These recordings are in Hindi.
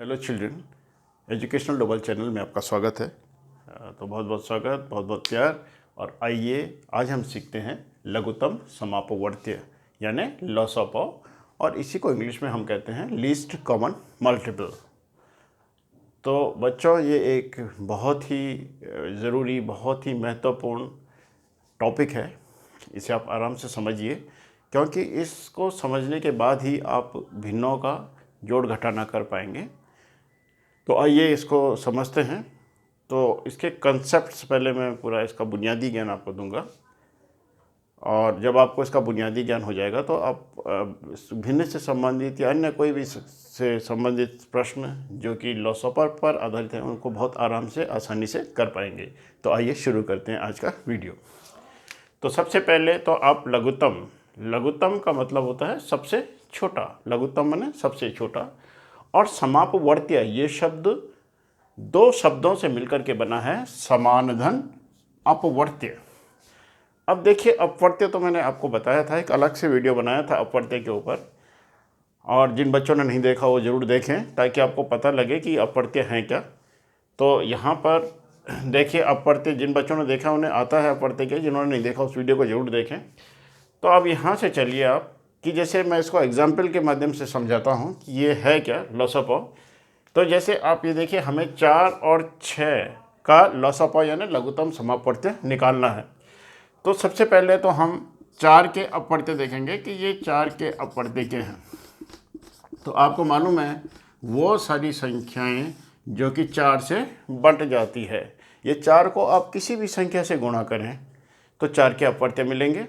Hello children, educational double channel में आपका स्वागत है। तो बहुत बहुत स्वागत, बहुत बहुत प्यार। और आइए आज हम सीखते हैं लघुत्तम समापवर्त्य यानी लॉस ऑफ, और इसी को इंग्लिश में हम कहते हैं लीस्ट कॉमन मल्टीपल। तो बच्चों, ये एक बहुत ही ज़रूरी, बहुत ही महत्वपूर्ण टॉपिक है। इसे आप आराम से समझिए, क्योंकि इसको समझने के बाद ही आप भिन्नों का जोड़ घटाना कर पाएंगे। तो आइए इसको समझते हैं। तो इसके कंसेप्ट्स पहले मैं पूरा इसका बुनियादी ज्ञान आपको दूंगा, और जब आपको इसका बुनियादी ज्ञान हो जाएगा तो आप भिन्न से संबंधित या अन्य कोई भी से संबंधित प्रश्न जो कि लॉसॉपर पर आधारित हैं उनको बहुत आराम से, आसानी से कर पाएंगे। तो आइए शुरू करते हैं आज का वीडियो। तो सबसे पहले तो आप लघुत्तम का मतलब होता है सबसे छोटा। लघुत्तम माने सबसे छोटा। और समापवर्त्य ये शब्द दो शब्दों से मिलकर के बना है, समानधन अपवर्त्य। अब देखिए, अपवर्त्य तो मैंने आपको बताया था, एक अलग से वीडियो बनाया था अपवर्त्य के ऊपर, और जिन बच्चों ने नहीं देखा वो ज़रूर देखें ताकि आपको पता लगे कि अपवर्त्य हैं क्या। तो यहाँ पर देखिए, अपवर्त्य जिन बच्चों ने देखा उन्हें आता है अपवर्त्य क्या, जिन्होंने नहीं देखा उस वीडियो को ज़रूर देखें। तो अब यहाँ से चलिए आप कि जैसे मैं इसको एग्जाम्पल के माध्यम से समझाता हूँ कि ये है क्या लॉस ऑफ। तो जैसे आप ये देखिए, हमें 4 और 6 का लॉस ऑफ यानी लघुत्तम समापवर्त्य निकालना है। तो सबसे पहले तो हम 4 के अपवर्त्य देखेंगे कि ये 4 के अपवर्त्य के हैं। तो आपको मालूम है वो सारी संख्याएं जो कि 4 से बंट जाती है। ये 4 को आप किसी भी संख्या से गुणा करें तो 4 के अपवर्त्य मिलेंगे।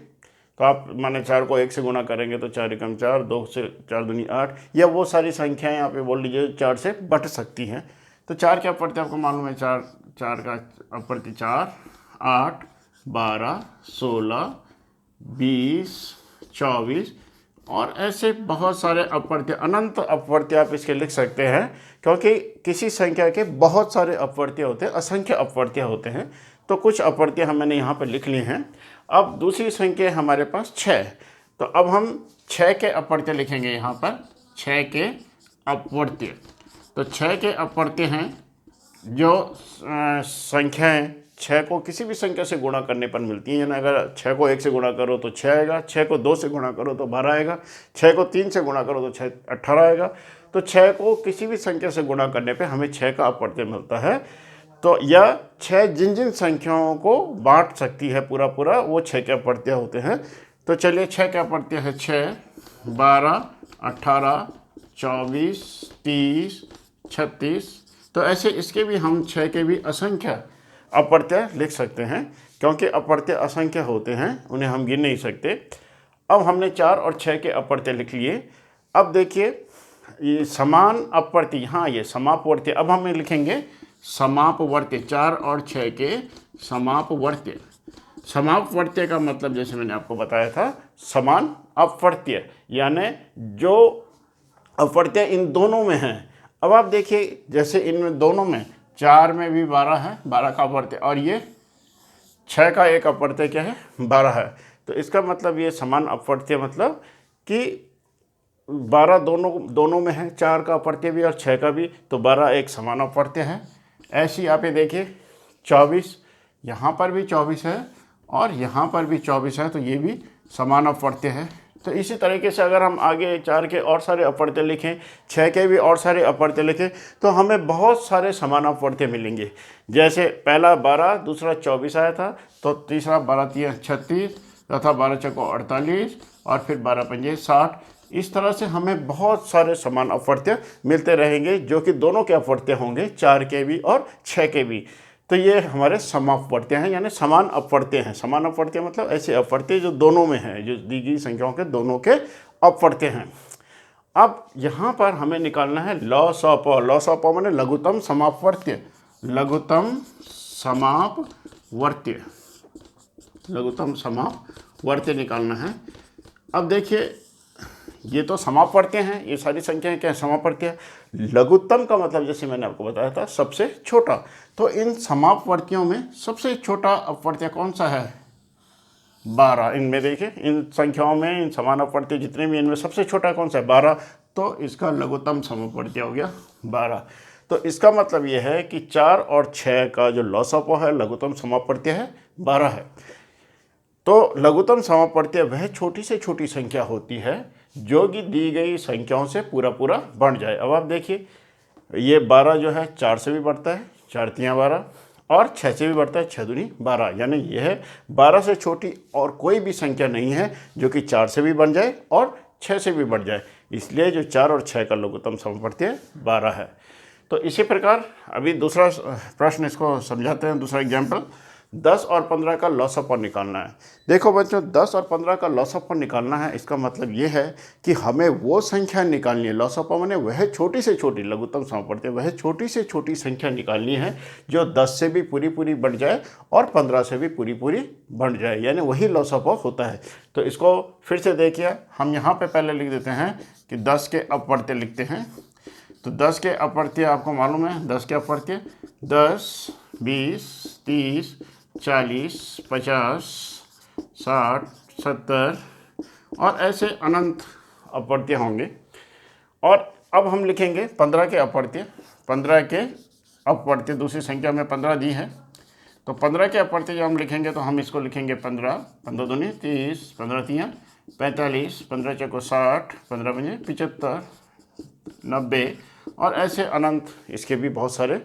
तो आप माने 4 को 1 से गुणा करेंगे तो 4 एकम 4, 2 से 4 दूनी 8, या वो सारी संख्याएं आप ये बोल लीजिए 4 से बट सकती हैं। तो 4 के अपवर्त्य आपको मालूम है, 4 का अपवर्त्य 4, 8, 12, 16, 20, 24, और ऐसे बहुत सारे अपवर्त्य, अनंत अपवर्त्य आप इसके लिख सकते हैं, क्योंकि किसी संख्या के बहुत सारे अपवर्त्य होते हैं, असंख्य अपवर्त्य होते हैं। तो कुछ अपवर्त्य मैंने यहाँ पर लिख लिए हैं। अब दूसरी संख्या हमारे पास 6। तो अब हम 6 के अपवर्त्य लिखेंगे यहाँ पर, 6 के अपवर्त्य। तो 6 के अपवर्त्य हैं जो संख्याएं 6 को किसी भी संख्या से गुणा करने पर मिलती हैं। यानी अगर 6 को 1 से गुणा करो तो 6 आएगा, 6 को 2 से गुणा करो तो 12 आएगा, 6 को 3 से गुणा करो तो 6 18 आएगा। तो 6 को किसी भी संख्या से गुणा करने पे हमें 6 का अपवर्त्य मिलता है। तो यह 6 जिन जिन संख्याओं को बांट सकती है पूरा पूरा, वो 6 के अपवर्त्य होते हैं। तो चलिए 6 के अपवर्त्य है 6, 12, 18, 24, 30, 36। तो ऐसे इसके भी हम 6 के भी असंख्य अपवर्त्य लिख सकते हैं, क्योंकि अपवर्त्य असंख्य होते हैं, उन्हें हम गिन नहीं सकते। अब हमने 4 और 6 के अपवर्त्य लिख लिए। अब देखिए ये समान अपवर्त्य, यहाँ ये समापवर्त्य। अब हम लिखेंगे समापवर्त्य, 4 और 6 के समापवर्त्य। समापवर्त्य का मतलब जैसे मैंने आपको बताया था, समान अपवर्त्य, यानी जो अपवर्त्य इन दोनों में है। अब आप देखिए, जैसे इनमें दोनों में 4 में भी 12 है, 12 का अपवर्त्य, और ये 6 का एक अपवर्त्य क्या है, 12 है। तो इसका मतलब ये समान अपवर्त्य मतलब कि 12 दोनों में है, 4 का अपवर्त्य भी और 6 का भी, तो 12 एक समान अपवर्त्य है। ऐसे ही आप ये देखिए 24, यहाँ पर भी 24 है और यहाँ पर भी 24 है, तो ये भी समान अपवर्त्य है। तो इसी तरीके से अगर हम आगे 4 के और सारे अपवर्त्य लिखें, 6 के भी और सारे अपवर्त्य लिखें, तो हमें बहुत सारे समान अपवर्त्य मिलेंगे। जैसे पहला 12, दूसरा 24 आया था, तो तीसरा 12 3 36, चौथा 12 चौको 48, और फिर 12 पंजे 60। इस तरह से हमें बहुत सारे समान अपवर्त्य मिलते रहेंगे, जो कि दोनों के अपवर्त्य होंगे, 4 के भी और 6 के भी। तो ये हमारे समापवर्त्य हैं, यानी समान अपवर्त्य हैं। समान अपवर्त्य मतलब ऐसे अपवर्त्य जो दोनों में हैं, जो दी गई संख्याओं के दोनों के अपवर्त्य हैं। अब यहाँ पर हमें निकालना है लॉस ऑफ। लॉस ऑफ माने लघुत्तम समापवर्त्य, लघुत्तम समापवर्त्य, लघुत्तम समापवर्त्य निकालना है। अब देखिए, ये तो समापवर्त्य हैं, ये सारी संख्याएं क्या है, समापवर्त्य। लघुत्तम का मतलब जैसे मैंने आपको बताया था, सबसे छोटा। तो इन समापवर्त्यों में सबसे छोटा अपवर्त्य कौन सा है, 12। इनमें देखिए, इन संख्याओं में, इन समान अपवर्त्य जितने भी, इनमें सबसे छोटा कौन सा है, 12। तो इसका लघुत्तम समापवर्ती हो गया 12। तो इसका मतलब ये है कि 4 और 6 का जो लॉसअप है लघुत्तम समापवर्ती है 12 है। तो लघुत्तम समापवर्ती वह छोटी से छोटी संख्या होती है जो कि दी गई संख्याओं से पूरा पूरा बढ़ जाए। अब आप देखिए ये 12 जो है 4 से भी बढ़ता है, 4 तियाँ 12, और 6 से भी बढ़ता है, 6 दूनी 12, यानी यह है 12 से छोटी और कोई भी संख्या नहीं है जो कि 4 से भी बढ़ जाए और 6 से भी बढ़ जाए। इसलिए जो 4 और 6 का लघुत्तम समापवर्ती 12 है। तो इसी प्रकार अभी दूसरा प्रश्न इसको समझाते हैं, दूसरा एग्जाम्पल। 10 और 15 का लॉसअप निकालना है। देखो बच्चों 10 और 15 का लॉसअप निकालना है, इसका मतलब ये है कि हमें वो संख्या निकालनी है, लॉसअप मैंने वह छोटी से छोटी, लघुत्तम समापवर्ती वह छोटी से छोटी संख्या निकालनी है जो 10 से भी पूरी पूरी बढ़ जाए और 15 से भी पूरी पूरी बढ़ जाए, यानी वही लॉसअप होता है। तो इसको फिर से देखिए, हम यहाँ पर पहले लिख देते हैं कि 10 के अपवर्ती लिखते हैं। तो 10 के अपवर्ती आपको मालूम है, 10 के अपवर्ती 10, 20, 30, 40, 50, 60, 70 और ऐसे अनंत अपवर्ती होंगे। और अब हम लिखेंगे 15 के अपवर्ती। 15 के अपवर्ती दूसरी संख्या में 15 दी है, तो 15 के अपवर्ती जब हम लिखेंगे तो हम इसको लिखेंगे 15, 15 दूनी 30, 15 तियाँ 45, 15 चौको 60, 15 पंजे 75, 90 और ऐसे अनंत इसके भी बहुत सारे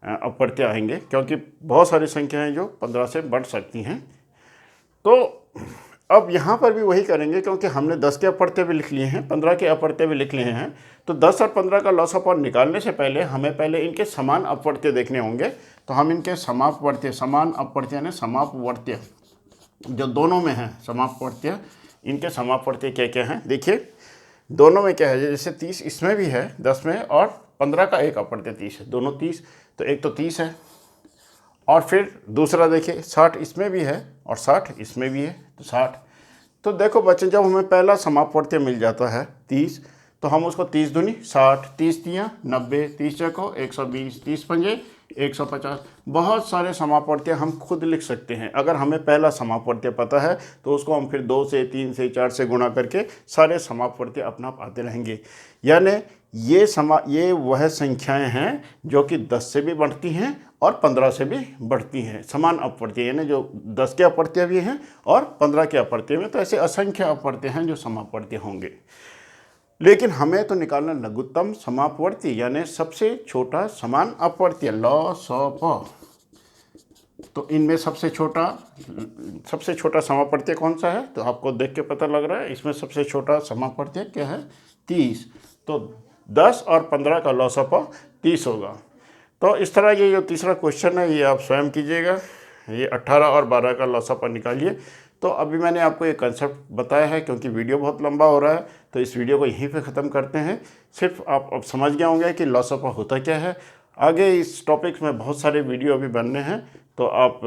अपवर्ती आएंगे, क्योंकि बहुत सारी संख्याएं जो 15 से बढ़ सकती हैं। तो अब यहाँ पर भी वही करेंगे, क्योंकि हमने 10 के अपवर्ती भी लिख लिए हैं, 15 के अपवर्ती भी लिख लिए हैं। तो 10 और 15 का लॉसअप निकालने से पहले हमें पहले इनके समान अपवर्ती देखने होंगे। तो हम इनके समापवर्ती, समान अपवर्ती यानी समापवर्ती जो दोनों में हैं, समापवर्ती इनके समापवर्ती क्या क्या हैं देखिए। दोनों में क्या है, जैसे 30 इसमें भी है 10 में, और 15 का एक अपवर्ती 30 है, दोनों 30, तो एक तो 30 है। और फिर दूसरा देखिए 60 इसमें भी है और 60 इसमें भी है, तो 60। तो देखो बच्चे जब हमें पहला समापवर्ती मिल जाता है 30, तो हम उसको 30 दूनी 60, 30 तियाँ 90, 30 चौको 120, 30 पंजे 150, बहुत सारे समापवर्ती हम खुद लिख सकते हैं। अगर हमें पहला समापवर्ती पता है तो उसको हम फिर 2 से 3 से 4 से गुणा करके सारे समापवर्ती अपना आप आते रहेंगे। यानी ये वह संख्याएं हैं जो कि 10 से भी बढ़ती हैं और 15 से भी बढ़ती हैं, समान अपवर्ती, यानी जो 10 के अपवर्ती भी हैं और 15 के अपवर्ती में। तो ऐसे असंख्य अपवर्ती हैं जो समापवर्ती होंगे। लेकिन हमें तो निकालना लघुत्तम समापवर्ती यानी सबसे छोटा समान अपवर्ती, लॉसअप। तो इनमें सबसे छोटा समापवर्ती कौन सा है, तो आपको देख के पता लग रहा है इसमें सबसे छोटा समापवर्ती क्या है, 30। तो 10 और 15 का लॉसअप 30 होगा। तो इस तरह ये जो तीसरा क्वेश्चन है ये आप स्वयं कीजिएगा। ये 18 और 12 का लॉसअप निकालिए। तो अभी मैंने आपको ये कंसेप्ट बताया है, क्योंकि वीडियो बहुत लंबा हो रहा है तो इस वीडियो को यहीं पे ख़त्म करते हैं। सिर्फ आप अब समझ गए होंगे कि लॉसअप होता क्या है। आगे इस टॉपिक्स में बहुत सारे वीडियो अभी बनने हैं, तो आप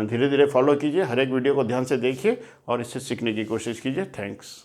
धीरे धीरे फॉलो कीजिए, हर एक वीडियो को ध्यान से देखिए और इससे सीखने की कोशिश कीजिए। थैंक्स।